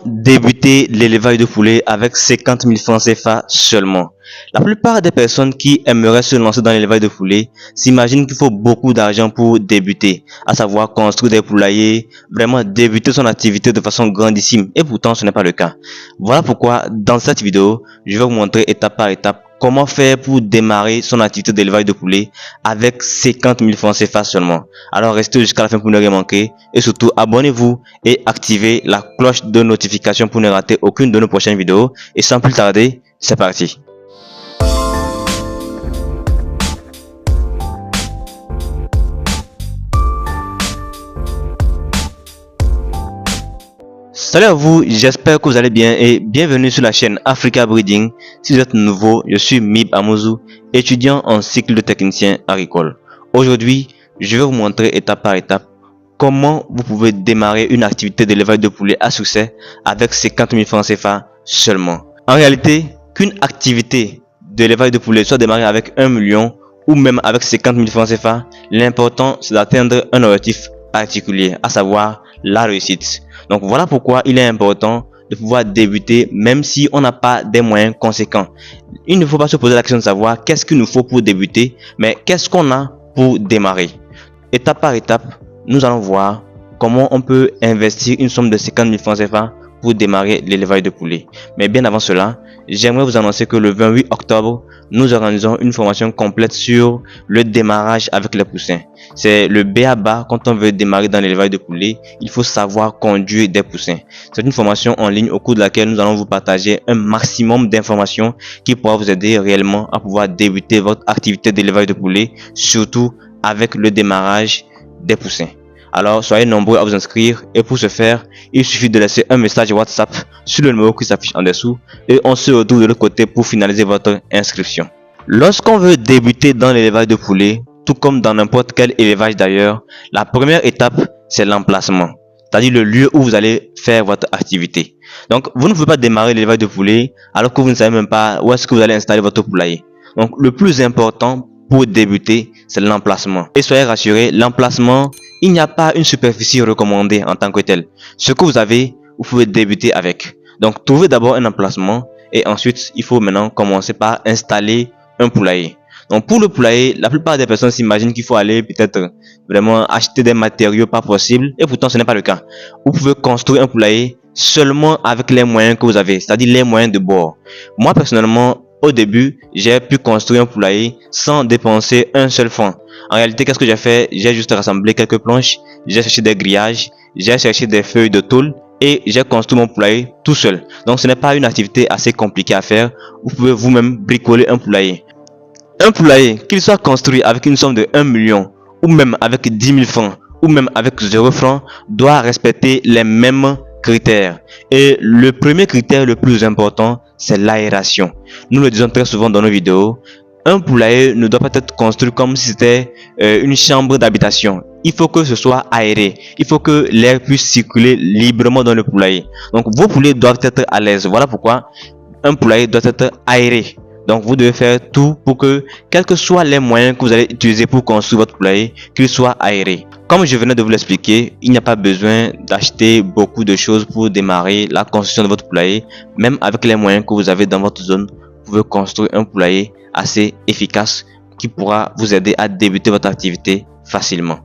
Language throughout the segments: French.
débuter l'élevage de poulet avec 50 000 francs CFA seulement? La plupart des personnes qui aimeraient se lancer dans l'élevage de poulet s'imaginent qu'il faut beaucoup d'argent pour débuter, à savoir construire des poulaillers, vraiment débuter son activité de façon grandissime. Et pourtant, ce n'est pas le cas. Voilà pourquoi, dans cette vidéo, je vais vous montrer étape par étape comment faire pour démarrer son activité d'élevage de poulet avec 50 000 francs CFA seulement. Alors restez jusqu'à la fin pour ne rien manquer et surtout abonnez-vous et activez la cloche de notification pour ne rater aucune de nos prochaines vidéos. Et sans plus tarder, c'est parti. Salut à vous, j'espère que vous allez bien et bienvenue sur la chaîne Africa Breeding. Si vous êtes nouveau, je suis Mib Amouzou, étudiant en cycle de technicien agricole. Aujourd'hui, je vais vous montrer étape par étape comment vous pouvez démarrer une activité d'élevage de poulet à succès avec 50 000 francs CFA seulement. En réalité, qu'une activité d'élevage de poulet soit démarrée avec 1 million ou même avec 50 000 francs CFA, l'important c'est d'atteindre un objectif particulier, à savoir la réussite. Donc voilà pourquoi il est important de pouvoir débuter même si on n'a pas des moyens conséquents. Il ne faut pas se poser la question de savoir qu'est-ce qu'il nous faut pour débuter, mais qu'est-ce qu'on a pour démarrer. Étape par étape, nous allons voir comment on peut investir une somme de 50 000 francs CFA pour démarrer l'élevage de poulet. Mais bien avant cela, j'aimerais vous annoncer que le 28 octobre, nous organisons une formation complète sur le démarrage avec les poussins. C'est le b.a.-ba quand on veut démarrer dans l'élevage de poulet, il faut savoir conduire des poussins. C'est une formation en ligne au cours de laquelle nous allons vous partager un maximum d'informations qui pourra vous aider réellement à pouvoir débuter votre activité d'élevage de poulet, surtout avec le démarrage des poussins. Alors, soyez nombreux à vous inscrire et pour ce faire, il suffit de laisser un message WhatsApp sur le numéro qui s'affiche en dessous et on se retrouve de l'autre côté pour finaliser votre inscription. Lorsqu'on veut débuter dans l'élevage de poulet, tout comme dans n'importe quel élevage d'ailleurs, la première étape, c'est l'emplacement, c'est-à-dire le lieu où vous allez faire votre activité. Donc, vous ne pouvez pas démarrer l'élevage de poulet alors que vous ne savez même pas où est-ce que vous allez installer votre poulailler. Donc, le plus important pour débuter, c'est l'emplacement. Et soyez rassurés, l'emplacement, il n'y a pas une superficie recommandée en tant que telle. Ce que vous avez, vous pouvez débuter avec. Donc, trouvez d'abord un emplacement et ensuite, il faut maintenant commencer par installer un poulailler. Donc, pour le poulailler, la plupart des personnes s'imaginent qu'il faut aller peut-être vraiment acheter des matériaux pas possibles et pourtant, ce n'est pas le cas. Vous pouvez construire un poulailler seulement avec les moyens que vous avez, c'est-à-dire les moyens de bord. Moi, personnellement, au début, j'ai pu construire un poulailler sans dépenser un seul franc. En réalité, qu'est-ce que j'ai fait? J'ai juste rassemblé quelques planches, j'ai cherché des grillages, j'ai cherché des feuilles de tôle et j'ai construit mon poulailler tout seul. Donc, ce n'est pas une activité assez compliquée à faire. Vous pouvez vous-même bricoler un poulailler. Un poulailler, qu'il soit construit avec une somme de 1 million ou même avec 10 000 francs ou même avec 0 francs, doit respecter les mêmes critères. Et le premier critère le plus important, c'est l'aération. Nous le disons très souvent dans nos vidéos, un poulailler ne doit pas être construit comme si c'était une chambre d'habitation. Il faut que ce soit aéré. Il faut que l'air puisse circuler librement dans le poulailler. Donc vos poulets doivent être à l'aise. Voilà pourquoi un poulailler doit être aéré. Donc vous devez faire tout pour que, quels que soient les moyens que vous allez utiliser pour construire votre poulailler, qu'il soit aéré. Comme je venais de vous l'expliquer, il n'y a pas besoin d'acheter beaucoup de choses pour démarrer la construction de votre poulailler. Même avec les moyens que vous avez dans votre zone, vous pouvez construire un poulailler assez efficace qui pourra vous aider à débuter votre activité facilement.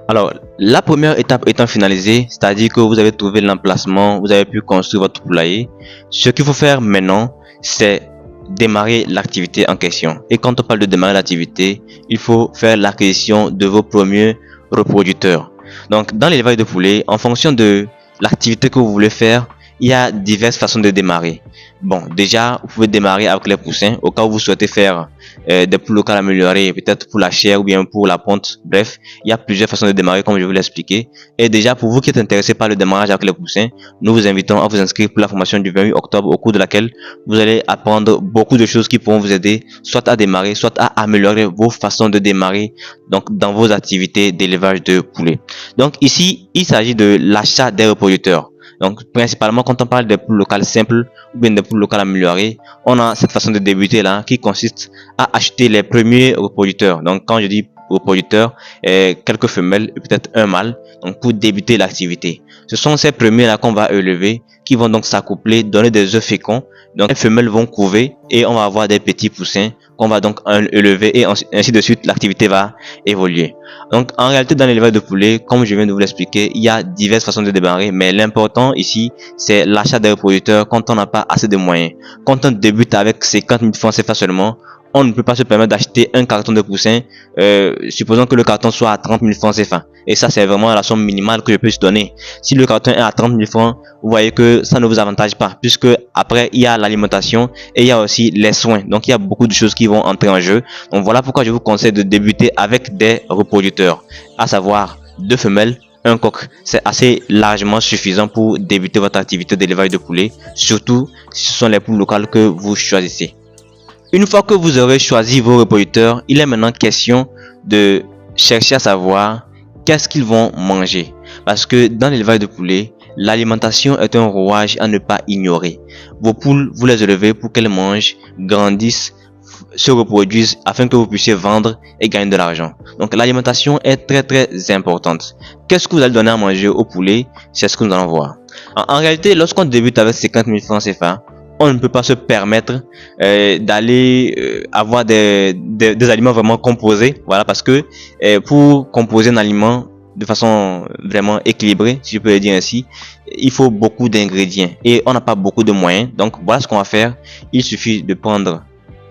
Alors, la première étape étant finalisée, c'est-à-dire que vous avez trouvé l'emplacement, vous avez pu construire votre poulailler. Ce qu'il faut faire maintenant, c'est démarrer l'activité en question. Et quand on parle de démarrer l'activité, il faut faire l'acquisition de vos premiers reproducteurs. Donc, dans l'élevage de poulet, en fonction de l'activité que vous voulez faire, il y a diverses façons de démarrer. Bon, déjà, vous pouvez démarrer avec les poussins au cas où vous souhaitez faire des poules locales améliorées, peut-être pour la chair ou bien pour la ponte. Bref, il y a plusieurs façons de démarrer comme je vous l'ai expliqué. Et déjà, pour vous qui êtes intéressé par le démarrage avec les poussins, nous vous invitons à vous inscrire pour la formation du 28 octobre au cours de laquelle vous allez apprendre beaucoup de choses qui pourront vous aider soit à démarrer, soit à améliorer vos façons de démarrer donc dans vos activités d'élevage de poulet. Donc ici, il s'agit de l'achat des reproducteurs. Donc, principalement, quand on parle des poules locales simples ou bien des poules locales améliorées, on a cette façon de débuter là qui consiste à acheter les premiers reproducteurs. Donc, quand je dis reproducteurs, quelques femelles et peut-être un mâle, donc pour débuter l'activité. Ce sont ces premiers-là qu'on va élever, qui vont donc s'accoupler, donner des œufs féconds. Donc les femelles vont couver et on va avoir des petits poussins qu'on va donc élever et ainsi de suite, l'activité va évoluer. Donc en réalité, dans l'élevage de poulets, comme je viens de vous l'expliquer, il y a diverses façons de démarrer, mais l'important ici, c'est l'achat des reproducteurs quand on n'a pas assez de moyens. Quand on débute avec 50 000 francs CFA seulement, on ne peut pas se permettre d'acheter un carton de poussins, supposons que le carton soit à 30 000 francs CFA. Et ça, c'est vraiment la somme minimale que je peux se donner. Si le carton est à 30 000 francs, vous voyez que ça ne vous avantage pas, puisque après, il y a l'alimentation et il y a aussi les soins. Donc, il y a beaucoup de choses qui vont entrer en jeu. Donc, voilà pourquoi je vous conseille de débuter avec des reproducteurs, à savoir 2 femelles, un coq. C'est assez largement suffisant pour débuter votre activité d'élevage de poulets, surtout si ce sont les poules locales que vous choisissez. Une fois que vous aurez choisi vos reproducteurs, il est maintenant question de chercher à savoir qu'est-ce qu'ils vont manger. Parce que dans l'élevage de poulets, l'alimentation est un rouage à ne pas ignorer. Vos poules, vous les élevez pour qu'elles mangent, grandissent, se reproduisent afin que vous puissiez vendre et gagner de l'argent. Donc l'alimentation est très importante. Qu'est-ce que vous allez donner à manger aux poulets? C'est ce que nous allons voir. En réalité, lorsqu'on débute avec 50 000 francs CFA, on ne peut pas se permettre d'aller avoir des aliments vraiment composés. Voilà, parce que pour composer un aliment de façon vraiment équilibrée, si je peux le dire ainsi, il faut beaucoup d'ingrédients et on n'a pas beaucoup de moyens. Donc voilà ce qu'on va faire. Il suffit de prendre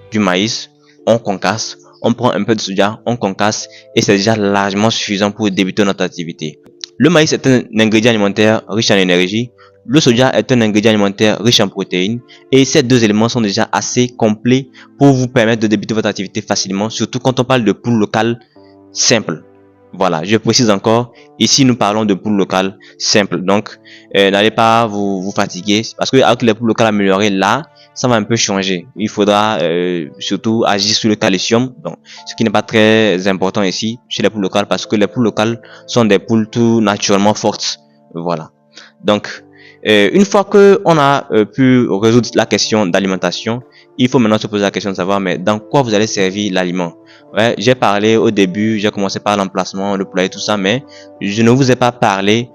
du maïs, on concasse, on prend un peu de soja, on concasse et c'est déjà largement suffisant pour débuter notre activité. Le maïs est un ingrédient alimentaire riche en énergie. Le soja est un ingrédient alimentaire riche en protéines et ces deux éléments sont déjà assez complets pour vous permettre de débuter votre activité facilement, surtout quand on parle de poules locales simples. Voilà, je précise encore, ici nous parlons de poules locales simples, donc n'allez pas vous fatiguer parce que avec les poules locales améliorées, là, ça va un peu changer. Il faudra surtout agir sur le calcium, donc, ce qui n'est pas très important ici chez les poules locales parce que les poules locales sont des poules tout naturellement fortes. Voilà, donc une fois que on a pu résoudre la question d'alimentation, il faut maintenant se poser la question de savoir mais dans quoi vous allez servir l'aliment. Ouais, j'ai parlé au début, j'ai commencé par l'emplacement, le poulailler, tout ça, mais je ne vous ai pas parlé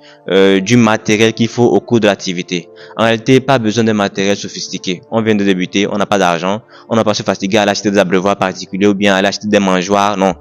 du matériel qu'il faut au cours de l'activité. En réalité, pas besoin de matériel sophistiqué. On vient de débuter, on n'a pas d'argent, on n'a pas se fatiguer à acheter des abreuvoirs particuliers ou bien à acheter des mangeoires. Non,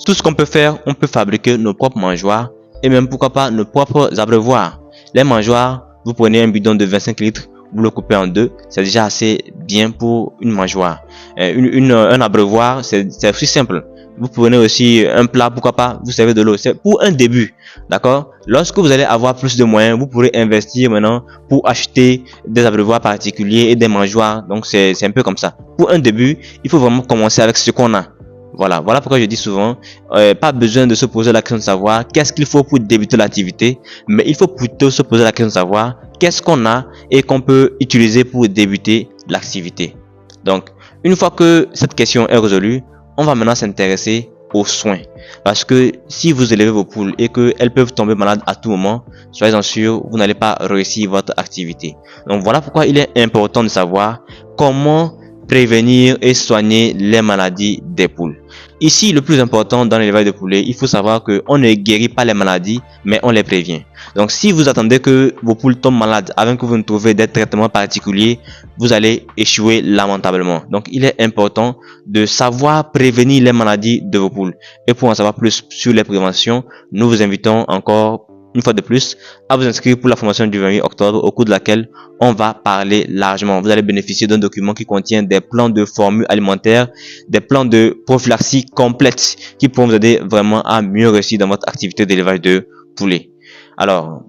tout ce qu'on peut faire, on peut fabriquer nos propres mangeoires et même pourquoi pas nos propres abreuvoirs. Les mangeoires, vous prenez un bidon de 25 litres, vous le coupez en deux, c'est déjà assez bien pour une mangeoire. Un abreuvoir, c'est aussi simple. Vous prenez aussi un plat, pourquoi pas, vous servez de l'eau. C'est pour un début, d'accord? Lorsque vous allez avoir plus de moyens, vous pourrez investir maintenant pour acheter des abreuvoirs particuliers et des mangeoires. Donc c'est un peu comme ça. Pour un début, il faut vraiment commencer avec ce qu'on a. Voilà pourquoi je dis souvent, pas besoin de se poser la question de savoir qu'est-ce qu'il faut pour débuter l'activité, mais il faut plutôt se poser la question de savoir qu'est-ce qu'on a et qu'on peut utiliser pour débuter l'activité. Donc, une fois que cette question est résolue, on va maintenant s'intéresser aux soins. Parce que si vous élevez vos poules et qu'elles peuvent tomber malades à tout moment, soyez-en sûrs, vous n'allez pas réussir votre activité. Donc voilà pourquoi il est important de savoir comment prévenir et soigner les maladies des poules. Ici, le plus important dans l'élevage de poulets, il faut savoir qu'on ne guérit pas les maladies, mais on les prévient. Donc, si vous attendez que vos poules tombent malades avant que vous ne trouviez des traitements particuliers, vous allez échouer lamentablement. Donc, il est important de savoir prévenir les maladies de vos poules. Et pour en savoir plus sur les préventions, nous vous invitons encore une fois de plus à vous inscrire pour la formation du 28 octobre au cours de laquelle on va parler largement. Vous allez bénéficier d'un document qui contient des plans de formules alimentaires, des plans de prophylaxie complètes qui pourront vous aider vraiment à mieux réussir dans votre activité d'élevage de poulets. Alors,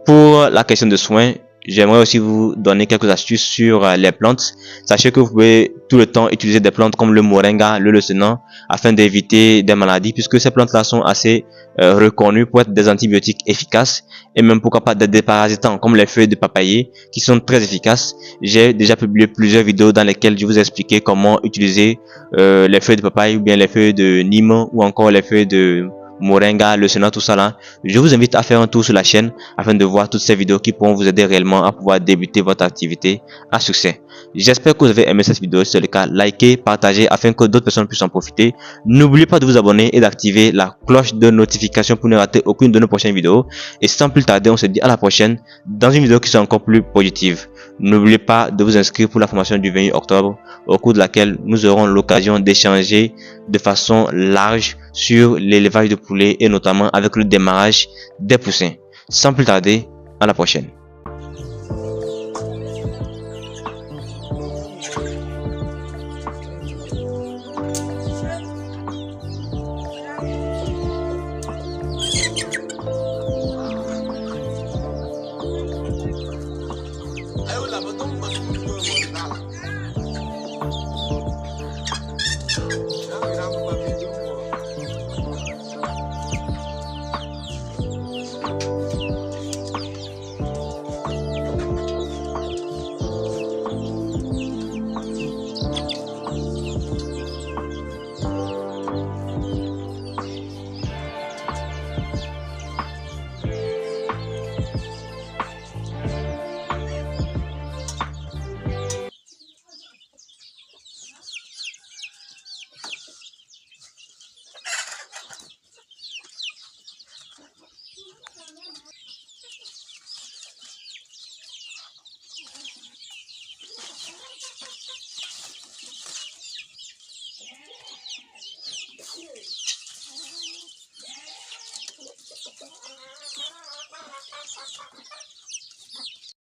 pour la question de soins, j'aimerais aussi vous donner quelques astuces sur les plantes. Sachez que vous pouvez tout le temps utiliser des plantes comme le moringa, le leucénan afin d'éviter des maladies puisque ces plantes-là sont assez reconnues pour être des antibiotiques efficaces et même pourquoi pas des déparasitants comme les feuilles de papayer qui sont très efficaces. J'ai déjà publié plusieurs vidéos dans lesquelles je vous ai expliqué comment utiliser les feuilles de papaye ou bien les feuilles de nîmes ou encore les feuilles de Moringa, le Sénat, tout ça là. Je vous invite à faire un tour sur la chaîne afin de voir toutes ces vidéos qui pourront vous aider réellement à pouvoir débuter votre activité à succès. J'espère que vous avez aimé cette vidéo. Si c'est le cas, likez, partagez afin que d'autres personnes puissent en profiter. N'oubliez pas de vous abonner et d'activer la cloche de notification pour ne rater aucune de nos prochaines vidéos. Et sans plus tarder, on se dit à la prochaine dans une vidéo qui sera encore plus positive. N'oubliez pas de vous inscrire pour la formation du 28 octobre, au cours de laquelle nous aurons l'occasion d'échanger de façon large sur l'élevage de poulets et notamment avec le démarrage des poussins. Sans plus tarder, à la prochaine.